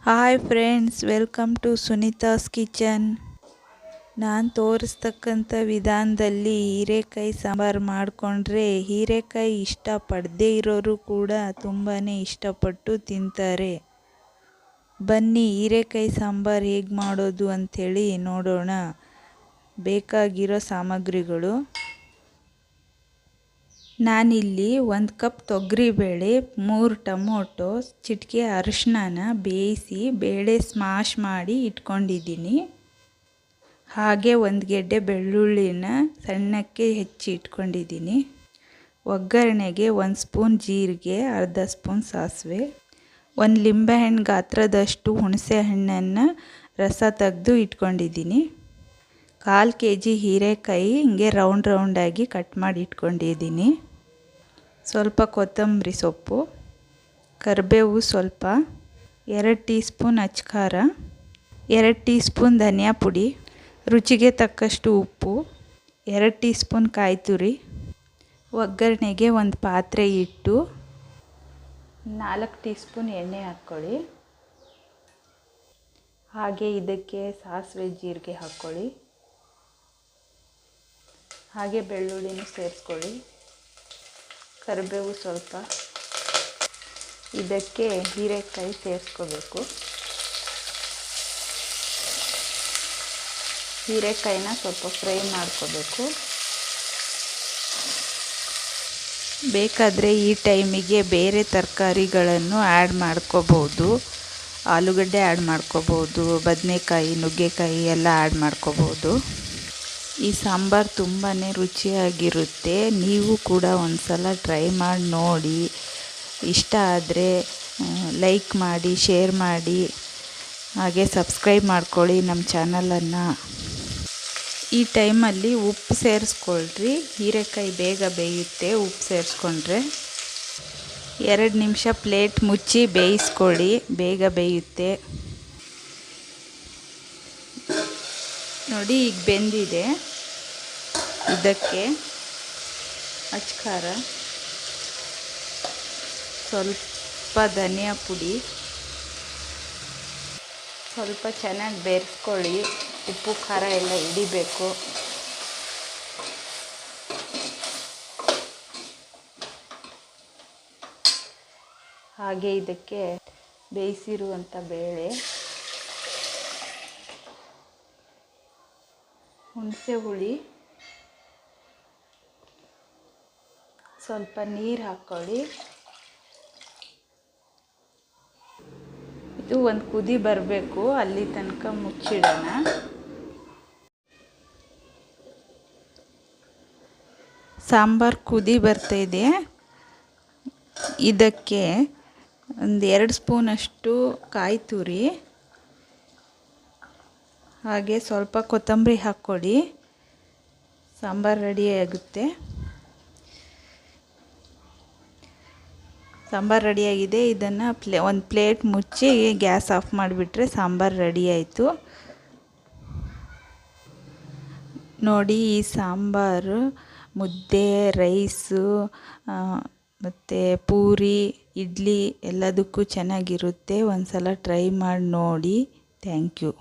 Hi friends, welcome to Sunita's kitchen. ನಾನು ತೋರಿಸ್ತಕ್ಕಂಥ ವಿಧಾನದಲ್ಲಿ ಹೀರೆಕಾಯಿ ಸಾಂಬಾರು ಮಾಡಿಕೊಂಡ್ರೆ ಹೀರೆಕಾಯಿ ಇಷ್ಟಪಡದೇ ಇರೋರು ಕೂಡ ತುಂಬಾ ಇಷ್ಟಪಟ್ಟು ತಿಂತಾರೆ. ಬನ್ನಿ ಹೀರೆಕಾಯಿ ಸಾಂಬಾರು ಹೇಗೆ ಮಾಡೋದು ಅಂಥೇಳಿ ನೋಡೋಣ. ಬೇಕಾಗಿರೋ ಸಾಮಗ್ರಿಗಳು: ನಾನಿಲ್ಲಿ 1 ಕಪ್ ತೊಗರಿಬೇಳೆ, 3 ಟೊಮೊಟೊ, ಚಿಟಿಕೆ ಅರಿಶಿನ ಬೇಯಿಸಿ ಬೇಳೆ ಸ್ಮ್ಯಾಶ್ ಮಾಡಿ ಇಟ್ಕೊಂಡಿದ್ದೀನಿ. ಹಾಗೆ 1 ಗೆಡ್ಡೆ ಬೆಳ್ಳುಳ್ಳಿನ ಸಣ್ಣಕ್ಕೆ ಹೆಚ್ಚಿ ಇಟ್ಕೊಂಡಿದ್ದೀನಿ. ಒಗ್ಗರಣೆಗೆ 1 ಸ್ಪೂನ್ ಜೀರಿಗೆ, ಅರ್ಧ ಸ್ಪೂನ್ ಸಾಸಿವೆ, 1 ಲಿಂಬೆಹಣ್ಣು ಗಾತ್ರದಷ್ಟು ಹುಣಸೆ ಹಣ್ಣನ್ನು ರಸ ತೆಗೆದು ಇಟ್ಕೊಂಡಿದ್ದೀನಿ. 1/4 kg ಹೀರೆಕಾಯಿ ಹಿಂಗೆ ರೌಂಡಾಗಿ ಕಟ್ ಮಾಡಿ ಇಟ್ಕೊಂಡಿದ್ದೀನಿ. ಸ್ವಲ್ಪ ಕೊತ್ತಂಬರಿ ಸೊಪ್ಪು, ಕರಿಬೇವು ಸ್ವಲ್ಪ, 2 ಟೀ ಸ್ಪೂನ್ ಅಚ್ಚ 2 ಟೀ ಸ್ಪೂನ್ ಧನಿಯಾ ಪುಡಿ, ರುಚಿಗೆ ತಕ್ಕಷ್ಟು ಉಪ್ಪು, 2 ಟೀ ಸ್ಪೂನ್ ಕಾಯಿ ತುರಿ. ಒಗ್ಗರಣೆಗೆ ಒಂದು ಪಾತ್ರೆ ಇಟ್ಟು 4 ಟೀ ಸ್ಪೂನ್ ಎಣ್ಣೆ ಹಾಕ್ಕೊಳ್ಳಿ. ಹಾಗೆ ಇದಕ್ಕೆ ಸಾಸಿವೆ ಜೀರಿಗೆ ಹಾಕ್ಕೊಳ್ಳಿ. ಹಾಗೆ ಬೆಳ್ಳುಳ್ಳಿನೂ ಸೇರಿಸ್ಕೊಳ್ಳಿ. ಕರಿಬೇವು ಸ್ವಲ್ಪ. ಇದಕ್ಕೆ ಹೀರೆಕಾಯಿ ಸೇರಿಸ್ಕೋಬೇಕು. ಹೀರೆಕಾಯಿನ ಸ್ವಲ್ಪ ಫ್ರೈ ಮಾಡ್ಕೋಬೇಕು. ಬೇಕಾದರೆ ಈ ಟೈಮಿಗೆ ಬೇರೆ ತರಕಾರಿಗಳನ್ನು ಆ್ಯಡ್ ಮಾಡ್ಕೋಬೋದು. ಆಲೂಗಡ್ಡೆ ಆ್ಯಡ್ ಮಾಡ್ಕೋಬೋದು, ಬದನೆಕಾಯಿ, ನುಗ್ಗೆಕಾಯಿ ಎಲ್ಲ ಆ್ಯಡ್ ಮಾಡ್ಕೋಬೋದು. ಈ ಸಾಂಬಾರು ತುಂಬಾ ರುಚಿಯಾಗಿರುತ್ತೆ. ನೀವು ಕೂಡ ಒಂದು ಸಲ ಟ್ರೈ ಮಾಡಿ ನೋಡಿ. ಇಷ್ಟ ಆದರೆ ಲೈಕ್ ಮಾಡಿ, ಶೇರ್ ಮಾಡಿ, ಹಾಗೆ ಸಬ್ಸ್ಕ್ರೈಬ್ ಮಾಡ್ಕೊಳ್ಳಿ ನಮ್ಮ ಚಾನಲನ್ನು. ಈ ಟೈಮಲ್ಲಿ ಉಪ್ಪು ಸೇರಿಸ್ಕೊಳ್ರಿ. ಹೀರೆಕಾಯಿ ಬೇಗ ಬೇಯುತ್ತೆ ಉಪ್ಪು ಸೇರಿಸ್ಕೊಂಡ್ರೆ. 2 ನಿಮಿಷ ಪ್ಲೇಟ್ ಮುಚ್ಚಿ ಬೇಯಿಸ್ಕೊಳ್ಳಿ, ಬೇಗ ಬೇಯುತ್ತೆ. ನೋಡಿ ಈಗ ಬೆಂದಿದೆ. ಇದಕ್ಕೆ ಅಚ್ಕಾರ, ಸ್ವಲ್ಪ ಧನಿಯಾ ಪುಡಿ, ಸ್ವಲ್ಪ ಚೆನ್ನಾಗಿ ಬೆರೆಸ್ಕೊಳ್ಳಿ. ಉಪ್ಪು ಖಾರ ಎಲ್ಲ ಹಿಡಿಬೇಕು. ಹಾಗೆ ಇದಕ್ಕೆ ಬೇಯಿಸಿರುವಂಥ ಬೇಳೆ, ಹುಣಸೆ ಹುಳಿ, ಸ್ವಲ್ಪ ನೀರು ಹಾಕ್ಕೊಳ್ಳಿ. ಇದು ಒಂದು ಕುದಿ ಬರಬೇಕು, ಅಲ್ಲಿ ತನಕ ಮುಚ್ಚಿಡೋಣ. ಸಾಂಬಾರು ಕುದಿ ಬರ್ತಾಯಿದೆ. ಇದಕ್ಕೆ ಒಂದು 2 ಸ್ಪೂನಷ್ಟು ಕಾಯಿ ತುರಿ, ಹಾಗೆ ಸ್ವಲ್ಪ ಕೊತ್ತಂಬರಿ ಹಾಕ್ಕೊಳ್ಳಿ. ಸಾಂಬಾರು ರೆಡಿಯಾಗುತ್ತೆ. ಸಾಂಬಾರು ರೆಡಿಯಾಗಿದೆ. ಇದನ್ನು ಒಂದು ಪ್ಲೇಟ್ ಮುಚ್ಚಿ ಗ್ಯಾಸ್ ಆಫ್ ಮಾಡಿಬಿಟ್ರೆ ಸಾಂಬಾರು ರೆಡಿ ಆಯಿತು. ನೋಡಿ, ಈ ಸಾಂಬಾರು ಮುದ್ದೆ, ರೈಸು ಮತ್ತು ಪೂರಿ, ಇಡ್ಲಿ ಎಲ್ಲದಕ್ಕೂ ಚೆನ್ನಾಗಿರುತ್ತೆ. ಒಂದು ಸಲ ಟ್ರೈ ಮಾಡಿ ನೋಡಿ. Thank you.